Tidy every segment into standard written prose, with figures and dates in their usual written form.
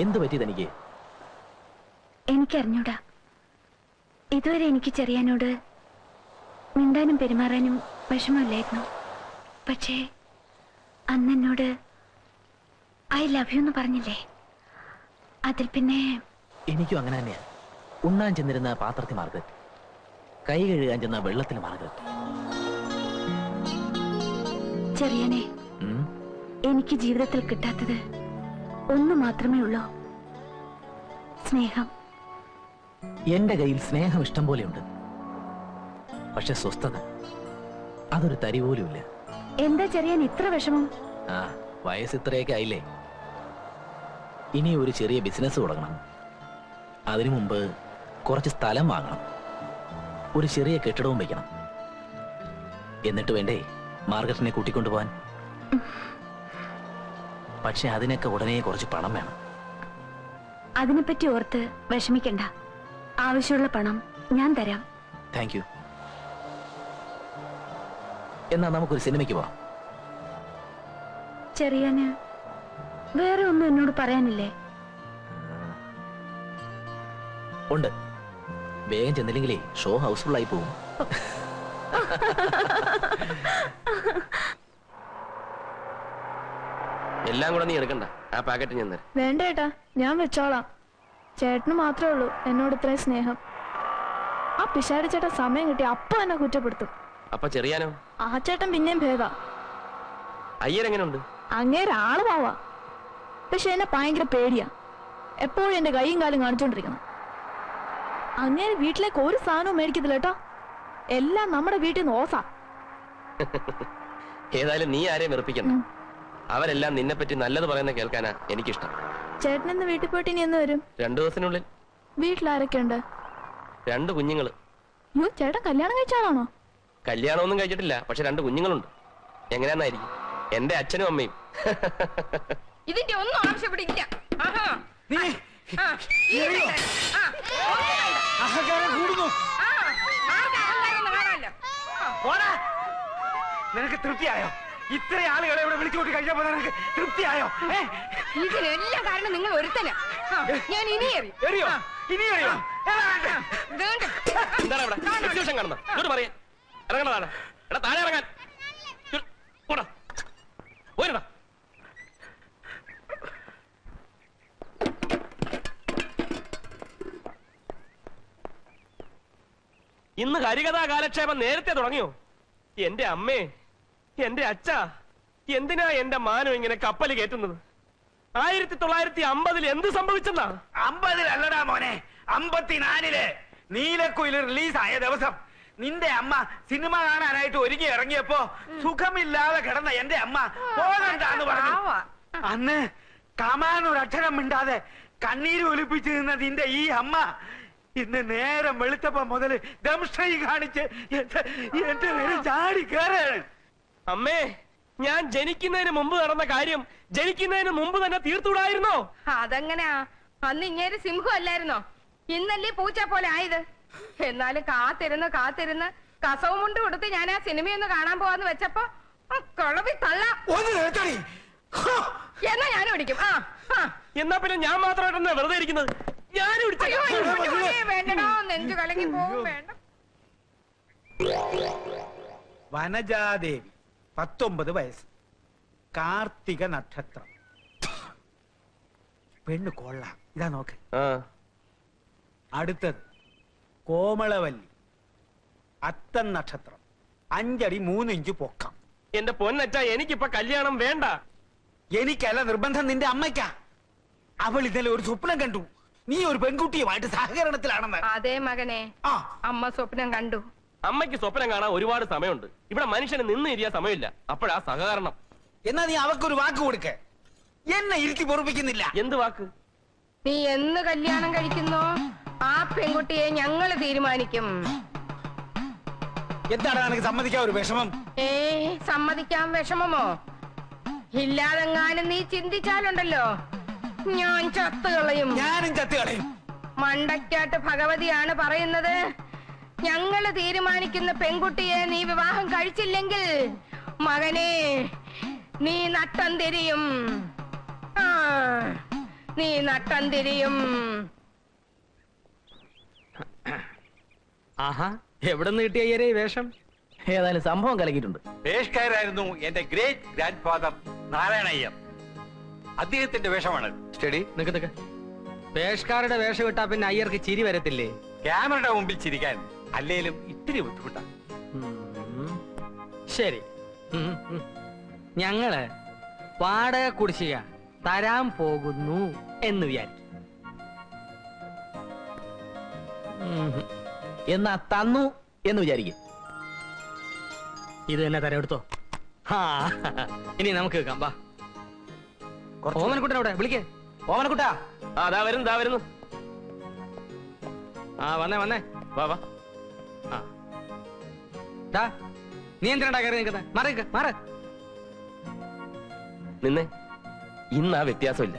എന്ത് പറ്റി തനിക്ക്? എനിക്കറിഞ്ഞൂടാ. ഇതുവരെ എനിക്ക് ചെറിയാനോട് മിണ്ടാനും പെരുമാറാനും വിഷമമില്ലായിരുന്നു. പക്ഷേ അന്നെന്നോട് ഐ ലവ് യു എന്ന് പറഞ്ഞില്ലേ, അതിൽ പിന്നെ എനിക്കും അങ്ങനെ തന്നെയാ. ഉണ്ണാൻ ചെന്നിരുന്ന പാത്രത്തിൽ മാർഗരറ്റ്, കൈ കഴുകാൻ ചെന്ന വെള്ളത്തിൽ മാർഗരറ്റ്. ചെറിയാനെ, എനിക്ക് ജീവിതത്തിൽ കിട്ടാത്തത് ഒന്ന് മാത്രമേ ഉള്ളൂ, സ്നേഹം. എന്റെ കയ്യിൽ സ്നേഹം ഇഷ്ടം പോലെയുണ്ട്. പക്ഷെ സ്വസ്ഥത അതൊരു തരി പോലുമില്ല. എന്താ ചെറിയാൻ ഇത്ര വിഷമം? വയസ്സ് ഇത്രയൊക്കെ ആയില്ലേ. ഇനി ഒരു ചെറിയ ബിസിനസ് തുടങ്ങണം. അതിനു മുമ്പ് കുറച്ച് സ്ഥലം വാങ്ങണം, ഒരു ചെറിയ കെട്ടിടവും വയ്ക്കണം. എന്നിട്ട് വേണ്ടേ മാർഗരറ്റിനെ കൂട്ടിക്കൊണ്ടുപോവാൻ. പക്ഷെ അതിനൊക്കെ ഉടനെ കുറച്ച് പണം വേണം. അതിനെപ്പറ്റി ഓർത്ത് വിഷമിക്കണ്ട. ആവശ്യമുള്ള പണം ഞാൻ തരാം. Thank you. എന്നാ നമുക്കൊരു സിനിമയ്ക്ക് പോവാം. ചെറിയാന് വേറെ ഒന്നും എന്നോട് പറയാനില്ലേ? ഉണ്ട്. വേഗം ചെന്നില്ലെങ്കിലേ ഷോ ഹൗസ്ഫുൾ ആയി പോകും. എല്ലാം കൂടെ നീ എടുക്കണ്ട, ആ പാക്കറ്റ് ഞാൻ തരാം. വേണ്ട ഏട്ടാ, ഞാൻ വെച്ചോളാം. ചേട്ടന് മാത്രമേ ഉള്ളൂ എന്നോട് ഇത്രയും സ്നേഹം. ആ പിശാരി ചേട്ടൻ സമയം കിട്ടി അപ്പൊ എന്നെ കുറ്റപ്പെടുത്തും. അപ്പൊ ചെറിയാനോ? ആ ചേട്ടൻ പിന്നെയും ഭേദ. അയ്യരെങ്ങനെയുണ്ട്? അങ്ങേരെ ആള് പോവാ, പക്ഷെ എന്നെ ഭയങ്കര പേടിയാ. എപ്പോഴും എന്റെ കൈയും കാലും കാണിച്ചോണ്ടിരിക്കണം. അങ്ങേര് വീട്ടിലേക്ക് ഒരു സാധനവും മേടിക്കത്തില്ല കേട്ടോ, എല്ലാം നമ്മുടെ വീട്ടിൽ നിന്ന് ഓസാ. ഏതായാലും നീ ആരെയും വെറുപ്പിക്കണ്ട. അവരെല്ലാം നിന്നെ പറ്റി നല്ലത് പറയുന്ന കേൾക്കാനാ എനിക്കിഷ്ടം. ചേട്ടൻ ഇന്ന് വീട്ടിൽ പോയിട്ട് ഇനി എന്ന് വരും? 2 ദിവസത്തിനുള്ളിൽ. വീട്ടിലാരൊക്കെ ഉണ്ട്? 2 കുഞ്ഞുങ്ങള്. യോ, ചേട്ടൻ കല്യാണം കഴിച്ചാണോ? കല്യാണമൊന്നും കഴിച്ചിട്ടില്ല, പക്ഷെ 2 കുഞ്ഞുങ്ങളുണ്ട്. എങ്ങനെയാന്നായിരിക്കും എന്റെ അച്ഛനും അമ്മയും. ഇതിന്റെ ഒന്നും ആവശ്യപ്പെടില്ല. നിനക്ക് തൃപ്തിയായോ? ഇത്ര ആളുകളെ ഇവിടെ വിളിച്ചുകൊണ്ട് കഴിഞ്ഞപ്പോ നിനക്ക് തൃപ്തിയായോ? ഇതിനെല്ലാം കാരണം നിങ്ങൾ ഒരുത്തനാ. ഞാൻ ഇനി എറിയോ? ഇനി എറിയോ? എന്താണ് ഇവിടെ എക്സിബിഷൻ കാണുന്നത്? ഇങ്ങോട്ട് പറയാ, ഇറങ്ങണതാണ്. എടാ താഴെ ഇറങ്ങാൻ. പോരടാ. ഇന്ന് ഹരികഥാ കാലക്ഷേപം നേരത്തെ തുടങ്ങിയോ? എന്റെ അമ്മേ, എന്റെ അച്ഛ, എന്തിനാ എന്റെ മാനം ഇങ്ങനെ കപ്പൽ കയറ്റുന്നത്? 1950 എന്ത് സംഭവിച്ചെന്നാ? 50 മോനെ, 54 നീലക്കുയിൽ റിലീസായ ദിവസം നിന്റെ അമ്മ സിനിമ കാണാനായിട്ട് ഒരുങ്ങി ഇറങ്ങിയപ്പോ സുഖമില്ലാതെ കിടന്ന എന്റെ അമ്മ പോകണ്ടാന്ന് പറഞ്ഞു. അന്ന് കമാനൊരക്ഷരം മിണ്ടാതെ കണ്ണീര് ഒലിപ്പിച്ചു നിന്ന നിന്റെ ഈ അമ്മ ഇന്ന് നേരം വെളുത്തപ്പോ മുതല് ദംഷ്ട്രീ കാണിച്ച് എന്റെ നേരെ ചാടി കയറാണ്. അമ്മേ, ഞാൻ ജനിക്കുന്നതിന് മുമ്പ് നടന്ന കാര്യം ജനിക്കുന്നതിന് മുമ്പ് തന്നെ തീർത്തുകൂടായിരുന്നോ? അതെങ്ങനെയാ? അന്ന് ഇങ്ങേര് സിംഹം അല്ലായിരുന്നോ? ഇന്നല്ലേ പൂച്ച പോലെ ആയത്. എന്നാലും കാത്തിരുന്ന് കസവും കൊണ്ട് കൊടുത്ത് ഞാൻ ആ സിനിമയൊന്ന് കാണാൻ പോവാന്ന് വെച്ചപ്പോ കളവി തള്ള എന്നാ ഞാൻ ഓടിക്കും. എന്നാ പിന്നെ ഞാൻ മാത്രമായിട്ടെന്നാ വെറുതെ ഇരിക്കുന്നത്? വേണ്ടടോ, നെഞ്ചു കലങ്ങി പോവും. വേണ്ട. വനജാദേവി 19 വയസ്സ്, കാർത്തിക നക്ഷത്രം, പെണ്ണ് കൊള്ളാം. ഇതാ നോക്ക്. അടുത്തത് കോമളവല്ലി, അത്തം നക്ഷത്രം, 5 അടി 3 ഇഞ്ച് പൊക്കം. എന്റെ പൊന്നച്ച, എനിക്കിപ്പൊ കല്യാണം വേണ്ട. എനിക്കല്ല നിർബന്ധം, നിന്റെ അമ്മയ്ക്കാ. അവൾ ഇന്നലെ ഒരു സ്വപ്നം കണ്ടു, നീ ഒരു പെൺകുട്ടിയുമായിട്ട് സഹകരണത്തിലാണെന്ന്. അതേ മകനെ, അമ്മ സ്വപ്നം കണ്ടു. അമ്മയ്ക്ക് സ്വപ്നം കാണാൻ ഒരുപാട് സമയമുണ്ട്. ഇവിടെ മനുഷ്യന് നിന്ന് ഇരിയാൻ സമയമില്ല. അപ്പോഴാ സഹകരണം. എന്നാ നീ അവക്കൊരു വാക്ക് കൊടുക്ക. എന്നെ ഇരുത്തി പൊറപ്പിക്കുന്നില്ല. എന്ത് വാക്ക്? നീ എന്ന് കല്യാണം കഴിക്കുന്നോ ആ പെൺകുട്ടിയെ ഞങ്ങള് തീരുമാനിക്കും. എന്താണ് എനിക്ക് സമ്മതിക്കാൻ ഒരു വിഷമം? സമ്മതിക്കാൻ വിഷമമോ? ഇല്ലാതെങ്ങാനും നീ ചിന്തിച്ചാലുണ്ടല്ലോ ഞാൻ ചത്തുകളയും. ഞാനും ചത്തുകളയും. മണ്ടയ്ക്കാട്ട് ഭഗവതിയാണ് പറയുന്നത്, ഞങ്ങള് തീരുമാനിക്കുന്ന പെൺകുട്ടിയെ നീ വിവാഹം കഴിച്ചില്ലെങ്കിൽ മകനെ നീ നട്ടം തിരിയും. ആ, നീ നട്ടം തിരിയും. ആഹാ, എവിടെ നിന്ന് കിട്ടിയ അയ്യരെ ഈ വേഷം? ഏതായാലും സംഭവം കലക്കിയിട്ടുണ്ട്. പേഷ്കാരായിരുന്നു എന്റെ ഗ്രേറ്റ് ഗ്രാൻഡ് ഫാദർ നാരായണയ്യർ. അദ്ദേഹത്തിന്റെ വേഷമാണ്. സ്റ്റഡി നിക്ക്. പേഷ്കാരുടെ വേഷം ഇട്ടാ പിന്നെ അയ്യർക്ക് ചിരി വരത്തില്ലേ? ക്യാമറയുടെ മുമ്പിൽ ചിരിക്കാൻ അല്ലേലും ഇത്തിരി ബുദ്ധിമുട്ടാണ്. ശരി, ഞങ്ങള് വാടക കുടിശ്ശിക തരാൻ പോകുന്നു എന്ന് വിചാരിക്കും. എന്നാ തന്നു എന്ന് വിചാരിക്കും. ഇത് തന്നെ തരം എടുത്തോ. ആ, ഇനി നമുക്ക് കേൾക്കാം. വാ, ഓമനക്കുട്ടൻ അവിടെ വിളിക്കേ. ഓമനക്കുട്ടാ, ആ ദാ വരുന്നു. ആ, വന്നേ. വാ വാ. ആ, ദാ, നീ എന്തിനാ കയറി നിൽക്കുന്നത്? മാറ്. നിന്നെ ഇന്ന് ആ വ്യത്യാസമില്ല.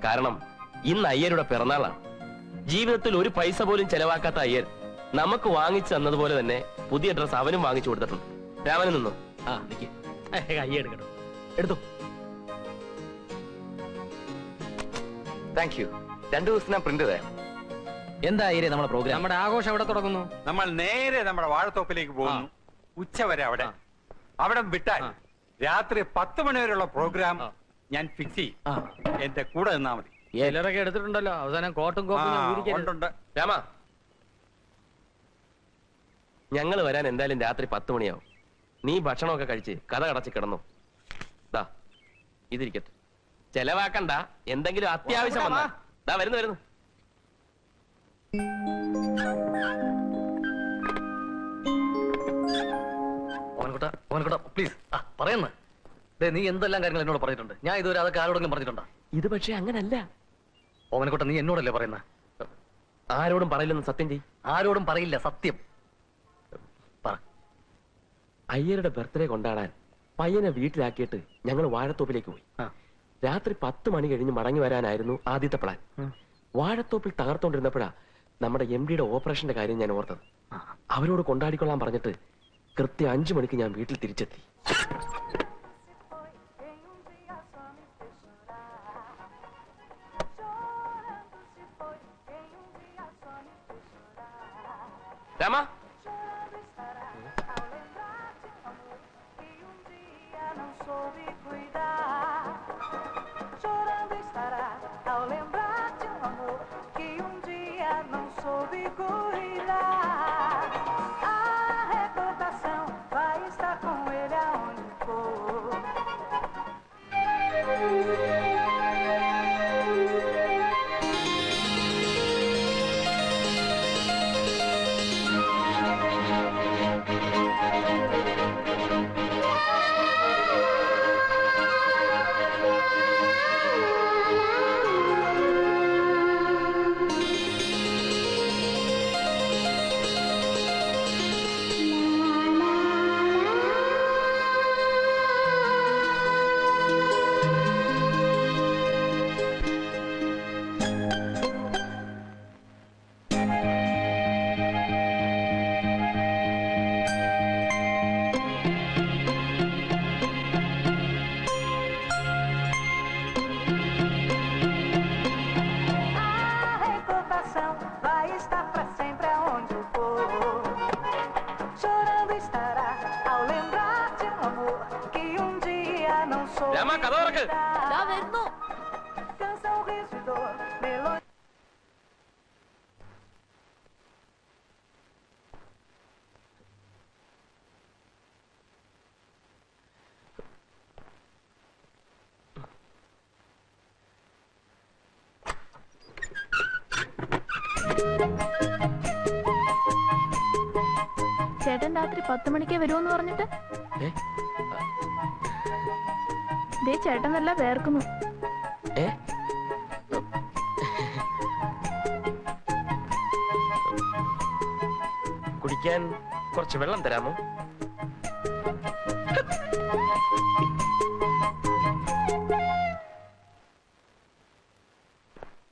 കാരണം ഇന്ന് അയ്യരുടെ പിറന്നാളാണ്. ജീവിതത്തിൽ ഒരു പൈസ പോലും ചെലവാക്കാത്ത അയ്യർ നമുക്ക് വാങ്ങിച്ചു തന്നതുപോലെ തന്നെ പുതിയ ഡ്രസ് അവനും വാങ്ങിച്ചു കൊടുത്തിട്ടുണ്ട്. രാമന് നിന്നു. ആ നിക്ക്, കൈ എടുക്കട്ടോ. എടുത്തു. Thank you. 2 ദിവസത്തിനാ പ്രിന്റ് തരാം. എന്താ അയ്യരെ നമ്മുടെ പ്രോഗ്രാം? നമ്മുടെ ആഘോഷം എവിടെ തുടങ്ങുന്നു? നമ്മൾ നേരെ നമ്മുടെ വാഴത്തോപ്പിലേക്ക് പോകുന്നു. ഉച്ചവരെ അവിടെ. അവിടെ വിട്ടാൽ രാത്രി 10 മണി വരെയുള്ള പ്രോഗ്രാം ഞാൻ ഫിക്സ് ചെയ്യും. എന്റെ കൂടെ നിന്നാ മതി. ചിലരൊക്കെ എടുത്തിട്ടുണ്ടല്ലോ. അവസാനം കോട്ടും കോപ്പും ഞാൻ ഊരിക്കരുത്. ഉണ്ട്. രാമ, ഞങ്ങൾ വരാൻ എന്തായാലും രാത്രി 10 മണിയാവും. നീ ഭക്ഷണമൊക്കെ കഴിച്ച് കഥ കടച്ച് കിടന്നു. ദാ ഇതിരിക്കട്ടെ. ചെലവാക്കണ്ട. എന്തെങ്കിലും അത്യാവശ്യം വന്നാ ദാ വരുന്നു. ഓമനക്കുട്ട പ്ലീസ് പറയുന്ന. നീ എന്തെല്ലാം കാര്യങ്ങൾ എന്നോട് പറഞ്ഞിട്ടുണ്ട്. ഞാൻ ഇതുവരെ അതൊക്കെ ആരോടെങ്കിലും പറഞ്ഞിട്ടുണ്ടോ? ഇത് പക്ഷെ അങ്ങനല്ല. ഓമനക്കുട്ട, നീ എന്നോടല്ലേ പറയുന്നത്? ആരോടും പറയില്ലെന്ന് സത്യം ചെയ്. ആരോടും പറയില്ല, സത്യം പറ. അയ്യരുടെ ബർത്ത്ഡേ കൊണ്ടാടാൻ പയ്യനെ വീട്ടിലാക്കിയിട്ട് ഞങ്ങൾ വാഴത്തോപ്പിലേക്ക് പോയി. രാത്രി 10 മണി കഴിഞ്ഞ് മടങ്ങി വരാനായിരുന്നു ആദ്യത്തെ പ്ലാൻ. വാഴത്തോപ്പിൽ തകർത്തോണ്ടിരുന്നപ്പോഴാ നമ്മുടെ MD-യുടെ ഓപ്പറേഷന്റെ കാര്യം ഞാൻ ഓർത്തത്. അവരോട് കൊണ്ടാടിക്കൊള്ളാൻ പറഞ്ഞിട്ട് കൃത്യം 5 മണിക്ക് ഞാൻ വീട്ടിൽ തിരിച്ചെത്തി. രാമ, രാമ കഥ തുറക്ക്. വരുന്നു. ചേട്ടൻ രാത്രി 10 മണിക്കേ വരുമെന്ന് പറഞ്ഞിട്ട് ദേ ചേട്ടൻ നല്ല വേർക്കുന്നു. കുടിക്കാൻ കുറച്ച് വെള്ളം തരാമോ?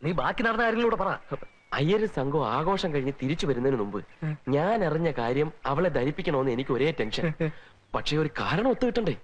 നീ ബാക്കി നടന്ന കാര്യങ്ങളൂടെ പറ. അയ്യര് സംഘം ആഘോഷം കഴിഞ്ഞ് തിരിച്ചു വരുന്നതിന് മുമ്പ് ഞാൻ അറിഞ്ഞ കാര്യം അവളെ ധരിപ്പിക്കണമെന്ന് എനിക്ക് ഒരേ ടെൻഷൻ. പക്ഷെ ഒരു കാരണം ഒത്തു കിട്ടണ്ടേ?